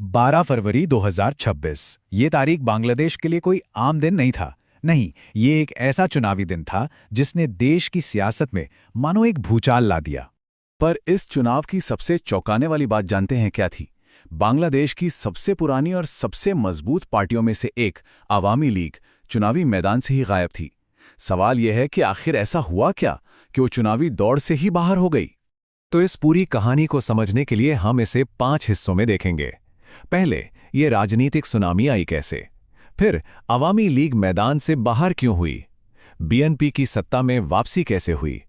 12 फरवरी 2026 ये तारीख बांग्लादेश के लिए कोई आम दिन नहीं था। नहीं, ये एक ऐसा चुनावी दिन था जिसने देश की सियासत में मानो एक भूचाल ला दिया। पर इस चुनाव की सबसे चौंकाने वाली बात जानते हैं क्या थी? बांग्लादेश की सबसे पुरानी और सबसे मजबूत पार्टियों में से एक अवामी लीग चुनावी मैदान से ही गायब थी। सवाल यह है कि आखिर ऐसा हुआ क्या कि वो चुनावी दौड़ से ही बाहर हो गई? तो इस पूरी कहानी को समझने के लिए हम इसे 5 हिस्सों में देखेंगे। पहले, ये राजनीतिक सुनामी आई कैसे? फिर अवामी लीग मैदान से बाहर क्यों हुई? बीएनपी की सत्ता में वापसी कैसे हुई?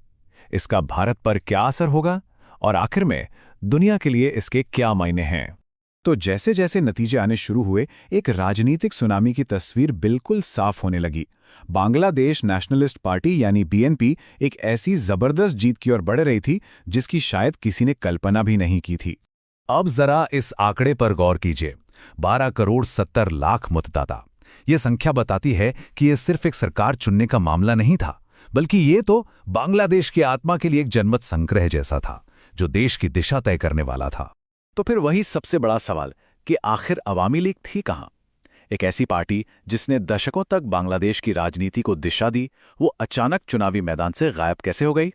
इसका भारत पर क्या असर होगा? और आखिर में दुनिया के लिए इसके क्या मायने हैं? तो जैसे जैसे नतीजे आने शुरू हुए, एक राजनीतिक सुनामी की तस्वीर बिल्कुल साफ होने लगी। बांग्लादेश नेशनलिस्ट पार्टी यानी बीएनपी एक ऐसी जबरदस्त जीत की ओर बढ़ रही थी जिसकी शायद किसी ने कल्पना भी नहीं की थी। अब जरा इस आंकड़े पर गौर कीजिए। 12 करोड़ 70 लाख मतदाता। ये संख्या बताती है कि ये सिर्फ एक सरकार चुनने का मामला नहीं था, बल्कि ये तो बांग्लादेश की आत्मा के लिए एक जनमत संग्रह जैसा था, जो देश की दिशा तय करने वाला था। तो फिर वही सबसे बड़ा सवाल कि आखिर अवामी लीग थी कहां? एक ऐसी पार्टी जिसने दशकों तक बांग्लादेश की राजनीति को दिशा दी, वो अचानक चुनावी मैदान से गायब कैसे हो गई?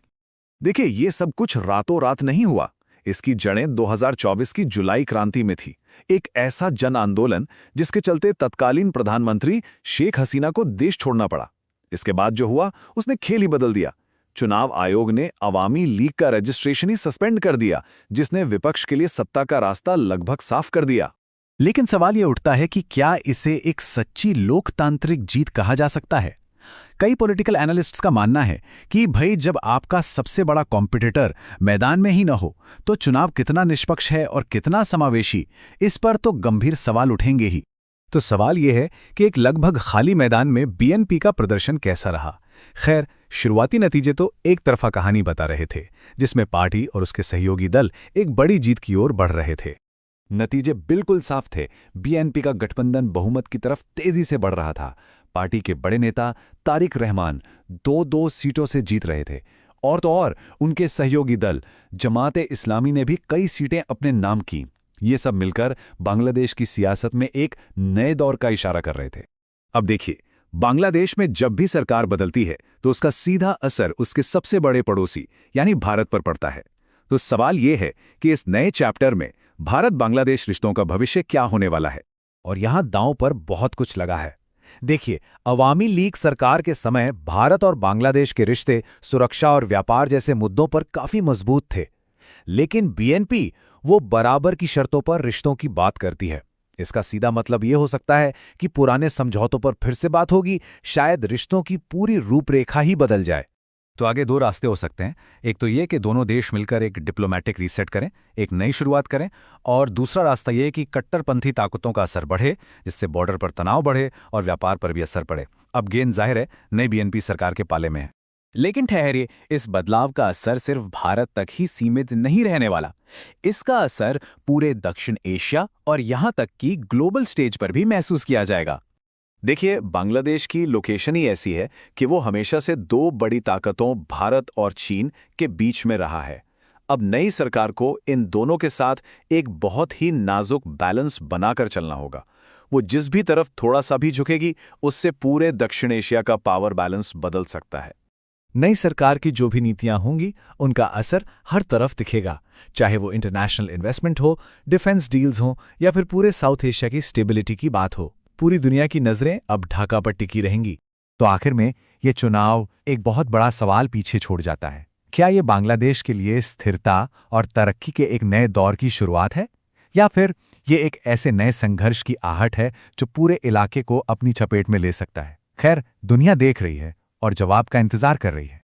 देखिए, ये सब कुछ रातों रात नहीं हुआ। इसकी जड़ें 2024 की जुलाई क्रांति में थी। एक ऐसा जन आंदोलन जिसके चलते तत्कालीन प्रधानमंत्री शेख हसीना को देश छोड़ना पड़ा। इसके बाद जो हुआ उसने खेल ही बदल दिया। चुनाव आयोग ने अवामी लीग का रजिस्ट्रेशन ही सस्पेंड कर दिया, जिसने विपक्ष के लिए सत्ता का रास्ता लगभग साफ कर दिया। लेकिन सवाल यह उठता है कि क्या इसे एक सच्ची लोकतांत्रिक जीत कहा जा सकता है? कई पॉलिटिकल एनालिस्ट्स का मानना है कि भाई, जब आपका सबसे बड़ा कॉम्पिटिटर मैदान में ही न हो तो चुनाव कितना निष्पक्ष है और कितना समावेशी, इस पर तो गंभीर सवाल उठेंगे ही। तो सवाल यह है कि एक लगभग खाली मैदान में बीएनपी का प्रदर्शन कैसा रहा? खैर, शुरुआती नतीजे तो एक तरफा कहानी बता रहे थे, जिसमें पार्टी और उसके सहयोगी दल एक बड़ी जीत की ओर बढ़ रहे थे। नतीजे बिल्कुल साफ थे। बीएनपी का गठबंधन बहुमत की तरफ तेजी से बढ़ रहा था। पार्टी के बड़े नेता तारिक रहमान 2-2 सीटों से जीत रहे थे, और तो और उनके सहयोगी दल जमात-ए-इस्लामी ने भी कई सीटें अपने नाम की। ये सब मिलकर बांग्लादेश की सियासत में एक नए दौर का इशारा कर रहे थे। अब देखिए, बांग्लादेश में जब भी सरकार बदलती है तो उसका सीधा असर उसके सबसे बड़े पड़ोसी यानी भारत पर पड़ता है। तो सवाल यह है कि इस नए चैप्टर में भारत बांग्लादेश रिश्तों का भविष्य क्या होने वाला है? और यहां दांव पर बहुत कुछ लगा है। देखिए, अवामी लीग सरकार के समय भारत और बांग्लादेश के रिश्ते सुरक्षा और व्यापार जैसे मुद्दों पर काफी मजबूत थे, लेकिन बीएनपी वो बराबर की शर्तों पर रिश्तों की बात करती है। इसका सीधा मतलब ये हो सकता है कि पुराने समझौतों पर फिर से बात होगी, शायद रिश्तों की पूरी रूपरेखा ही बदल जाए। तो आगे 2 रास्ते हो सकते हैं। एक तो ये कि दोनों देश मिलकर एक डिप्लोमेटिक रीसेट करें, एक नई शुरुआत करें, और दूसरा रास्ता ये कि कट्टरपंथी ताकतों का असर बढ़े, जिससे बॉर्डर पर तनाव बढ़े और व्यापार पर भी असर पड़े। अब गेंद जाहिर है नई बीएनपी सरकार के पाले में है। लेकिन ठहरिए, इस बदलाव का असर सिर्फ भारत तक ही सीमित नहीं रहने वाला। इसका असर पूरे दक्षिण एशिया और यहां तक कि ग्लोबल स्टेज पर भी महसूस किया जाएगा। देखिए, बांग्लादेश की लोकेशन ही ऐसी है कि वो हमेशा से 2 बड़ी ताकतों भारत और चीन के बीच में रहा है। अब नई सरकार को इन दोनों के साथ एक बहुत ही नाजुक बैलेंस बनाकर चलना होगा। वो जिस भी तरफ थोड़ा सा भी झुकेगी, उससे पूरे दक्षिण एशिया का पावर बैलेंस बदल सकता है। नई सरकार की जो भी नीतियां होंगी, उनका असर हर तरफ दिखेगा, चाहे वो इंटरनेशनल इन्वेस्टमेंट हो, डिफेंस डील्स हो, या फिर पूरे साउथ एशिया की स्टेबिलिटी की बात हो। पूरी दुनिया की नजरें अब ढाका पर टिकी रहेंगी। तो आखिर में ये चुनाव एक बहुत बड़ा सवाल पीछे छोड़ जाता है। क्या ये बांग्लादेश के लिए स्थिरता और तरक्की के एक नए दौर की शुरुआत है, या फिर ये एक ऐसे नए संघर्ष की आहट है जो पूरे इलाके को अपनी चपेट में ले सकता है? खैर, दुनिया देख रही है और जवाब का इंतजार कर रही है।